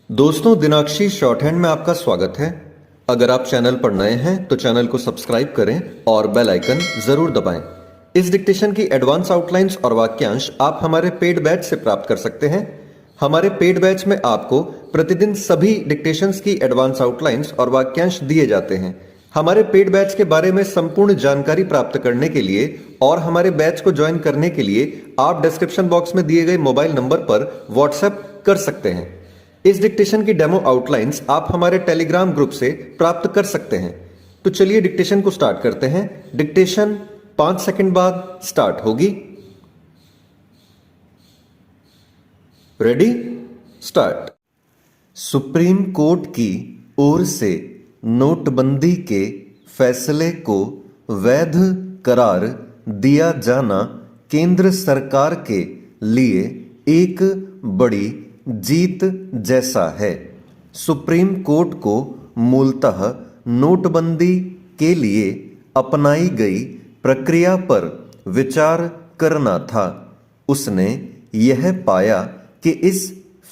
दोस्तों, दिनाक्षी short hand में आपका स्वागत है। अगर आप चैनल पर नए हैं तो चैनल को सब्सक्राइब करें और बेल आइकन जरूर दबाएं। इस डिक्टेशन की एडवांस आउटलाइंस और वाक्यांश आप हमारे पेड बैच से प्राप्त कर सकते हैं। हमारे पेड बैच में आपको प्रतिदिन सभी डिक्टेशंस की एडवांस आउटलाइंस और वाक्यांश दिए जाते हैं। हमारे पेड बैच के बारे में संपूर्ण जानकारी प्राप्त करने के लिए और हमारे बैच को ज्वाइन करने के लिए आप डिस्क्रिप्शन बॉक्स में दिए गए मोबाइल नंबर पर व्हाट्सएप कर सकते हैं। इस डिक्टेशन की डेमो आउटलाइंस आप हमारे टेलीग्राम ग्रुप से प्राप्त कर सकते हैं। तो चलिए डिक्टेशन को स्टार्ट करते हैं। डिक्टेशन 5 सेकंड बाद स्टार्ट होगी। Ready, start. सुप्रीम कोर्ट की ओर से नोटबंदी के फैसले को वैध करार दिया जाना केंद्र सरकार के लिए एक बड़ी जीत जैसा है। सुप्रीम कोर्ट को मूलतः नोटबंदी के लिए अपनाई गई प्रक्रिया पर विचार करना था। उसने यह पाया कि इस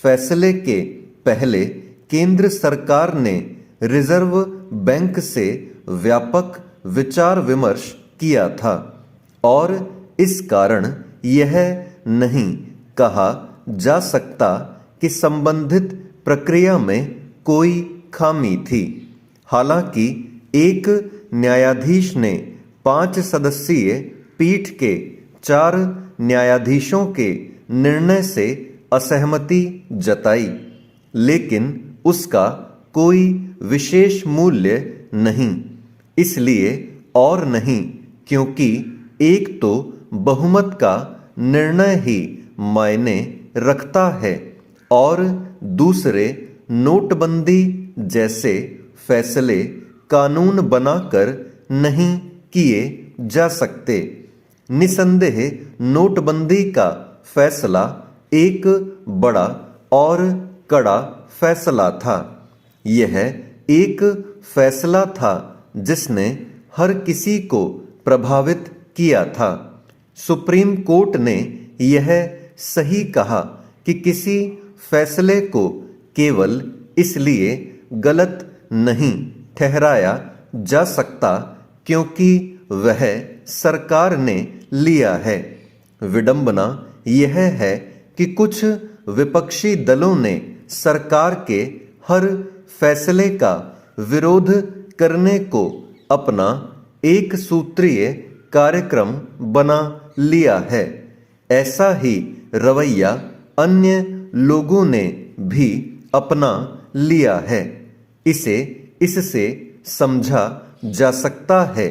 फैसले के पहले केंद्र सरकार ने रिजर्व बैंक से व्यापक विचार विमर्श किया था और इस कारण यह नहीं कहा जा सकता कि संबंधित प्रक्रिया में कोई खामी थी। हालांकि एक न्यायाधीश ने 5 सदस्यीय पीठ के 4 न्यायाधीशों के निर्णय से असहमति जताई, लेकिन उसका कोई विशेष मूल्य नहीं, इसलिए और नहीं क्योंकि एक तो बहुमत का निर्णय ही मायने रखता है और दूसरे नोटबंदी जैसे फैसले कानून बनाकर नहीं किए जा सकते। निसंदेह नोटबंदी का फैसला एक बड़ा और कड़ा फैसला था। यह एक फैसला था जिसने हर किसी को प्रभावित किया था। सुप्रीम कोर्ट ने यह सही कहा कि किसी फैसले को केवल इसलिए गलत नहीं ठहराया जा सकता क्योंकि वह सरकार ने लिया है। विडंबना यह है कि कुछ विपक्षी दलों ने सरकार के हर फैसले का विरोध करने को अपना एक सूत्रीय कार्यक्रम बना लिया है। ऐसा ही रवैया अन्य लोगों ने भी अपना लिया है। इससे समझा जा सकता है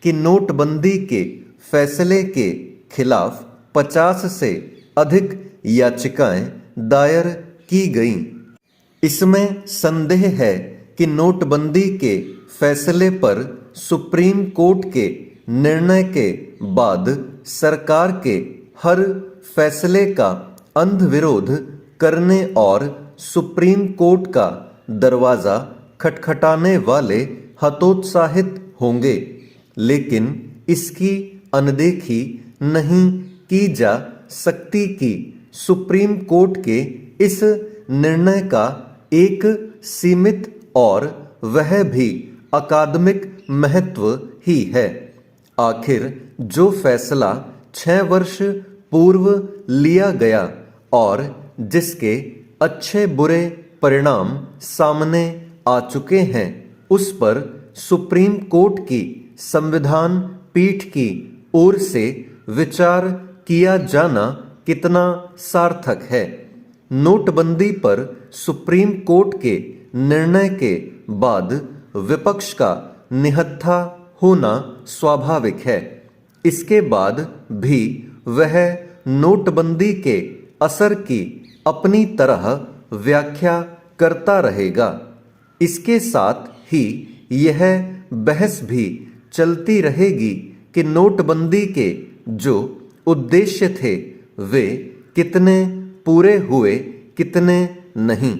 कि नोटबंदी के फैसले के खिलाफ 50 से अधिक याचिकाएं दायर की गईं। इसमें संदेह है कि नोटबंदी के फैसले पर सुप्रीम कोर्ट के निर्णय के बाद सरकार के हर फैसले का अंध विरोध करने और सुप्रीम कोर्ट का दरवाजा खटखटाने वाले हतोत्साहित होंगे, लेकिन इसकी अनदेखी नहीं की जा सकती कि सुप्रीम कोर्ट के इस निर्णय का एक सीमित और वह भी अकादमिक महत्व ही है। आखिर जो फैसला 6 वर्ष पूर्व लिया गया और जिसके अच्छे बुरे परिणाम सामने आ चुके हैं, उस पर सुप्रीम कोर्ट की संविधान पीठ की ओर से विचार किया जाना कितना सार्थक है। नोटबंदी पर सुप्रीम कोर्ट के निर्णय के बाद विपक्ष का निहत्था होना स्वाभाविक है। इसके बाद भी वह नोटबंदी के असर की अपनी तरह व्याख्या करता रहेगा। इसके साथ ही यह बहस भी चलती रहेगी कि नोटबंदी के जो उद्देश्य थे वे कितने पूरे हुए, कितने नहीं।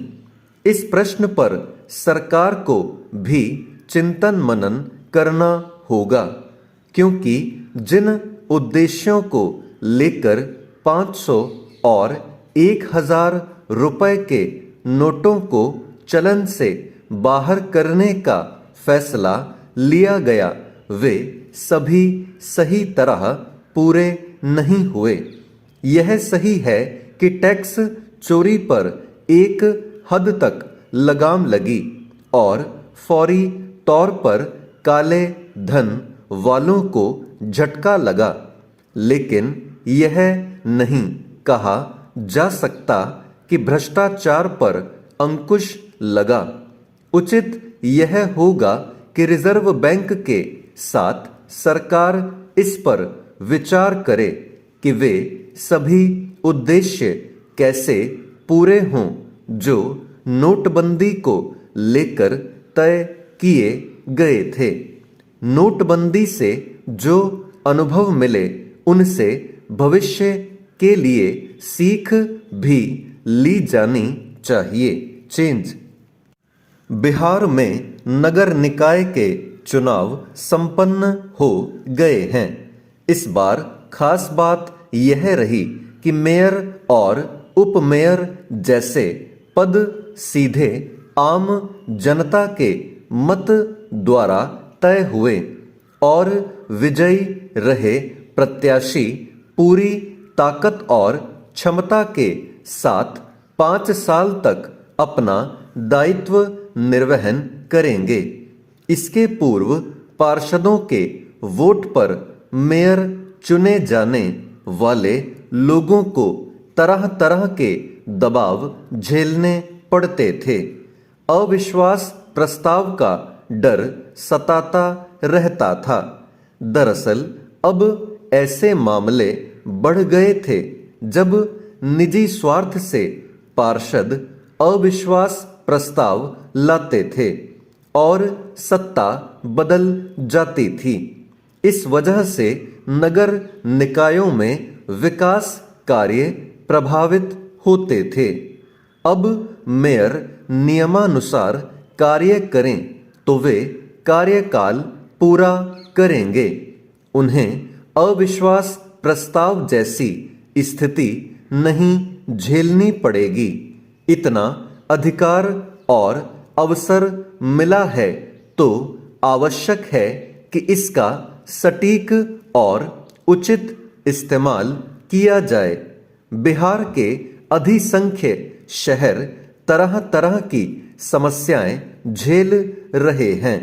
इस प्रश्न पर सरकार को भी चिंतन मनन करना होगा, क्योंकि जिन उद्देश्यों को लेकर 500 और 1000 रुपए के नोटों को चलन से बाहर करने का फैसला लिया गया वे सभी सही तरह पूरे नहीं हुए। यह सही है कि टैक्स चोरी पर एक हद तक लगाम लगी और फौरी तौर पर काले धन वालों को झटका लगा, लेकिन यह नहीं कहा जा सकता कि भ्रष्टाचार पर अंकुश लगा। उचित यह होगा कि रिजर्व बैंक के साथ सरकार इस पर विचार करे कि वे सभी उद्देश्य कैसे पूरे हों जो नोटबंदी को लेकर तय किए गए थे। नोटबंदी से जो अनुभव मिले उनसे भविष्य के लिए सीख भी ली जानी चाहिए। चेंज। बिहार में नगर निकाय के चुनाव संपन्न हो गए हैं। इस बार खास बात यह रही कि मेयर और उपमेयर जैसे पद सीधे आम जनता के मत द्वारा तय हुए और विजयी रहे प्रत्याशी पूरी ताकत और क्षमता के साथ 5 साल तक अपना दायित्व निर्वहन करेंगे। इसके पूर्व पार्षदों के वोट पर मेयर चुने जाने वाले लोगों को तरह तरह के दबाव झेलने पड़ते थे। अविश्वास प्रस्ताव का डर सताता रहता था। दरअसल अब ऐसे मामले बढ़ गए थे जब निजी स्वार्थ से पार्षद अविश्वास प्रस्ताव लाते थे और सत्ता बदल जाती थी। इस वजह से नगर निकायों में विकास कार्य प्रभावित होते थे। अब मेयर नियमानुसार कार्य करें तो वे कार्यकाल पूरा करेंगे। उन्हें अविश्वास प्रस्ताव जैसी स्थिति नहीं झेलनी पड़ेगी। इतना अधिकार और अवसर मिला है तो आवश्यक है कि इसका सटीक और उचित इस्तेमाल किया जाए। बिहार के अधिसंख्य शहर तरह तरह की समस्याएं झेल रहे हैं।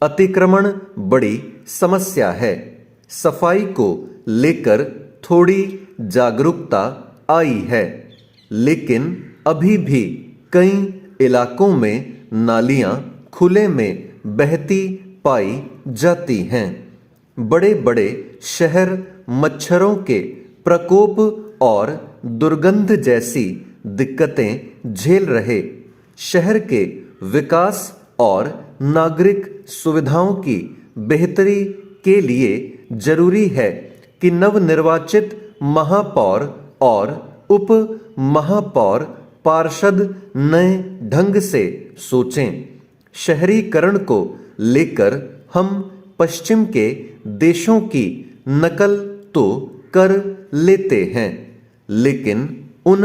अतिक्रमण बड़ी समस्या है। सफाई को लेकर थोड़ी जागरूकता आई है, लेकिन अभी भी कई इलाकों में नालियां खुले में बहती पाई जाती हैं। बड़े बड़े शहर मच्छरों के प्रकोप और दुर्गंध जैसी दिक्कतें झेल रहे। शहर के विकास और नागरिक सुविधाओं की बेहतरी के लिए जरूरी है कि नवनिर्वाचित महापौर और उप महापौर पार्षद नए ढंग से सोचें। शहरीकरण को लेकर हम पश्चिम के देशों की नकल तो कर लेते हैं, लेकिन उन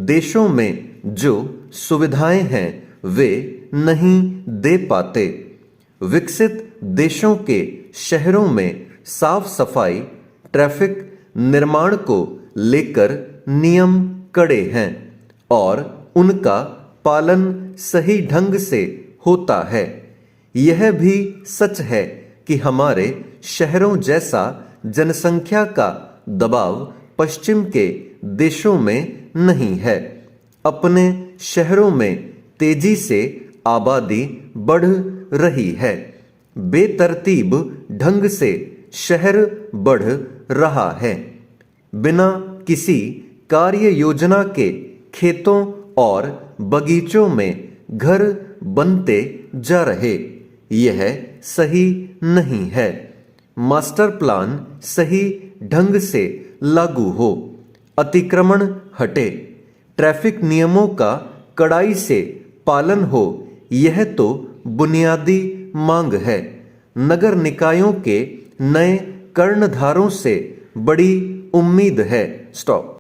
देशों में जो सुविधाएं हैं वे नहीं दे पाते। विकसित देशों के शहरों में साफ सफाई, ट्रैफिक निर्माण को लेकर नियम कड़े हैं और उनका पालन सही ढंग से होता है। यह भी सच है कि हमारे शहरों जैसा जनसंख्या का दबाव पश्चिम के देशों में नहीं है। अपने शहरों में तेजी से आबादी बढ़ रही है। बेतरतीब ढंग से शहर बढ़ रहा है। बिना किसी कार्य योजना के खेतों और बगीचों में घर बनते जा रहे। यह सही नहीं है। मास्टर प्लान सही ढंग से लागू हो, अतिक्रमण हटे, ट्रैफिक नियमों का कड़ाई से पालन हो, यह तो बुनियादी मांग है। नगर निकायों के नए कर्णधारों से बड़ी उम्मीद है। स्टॉप।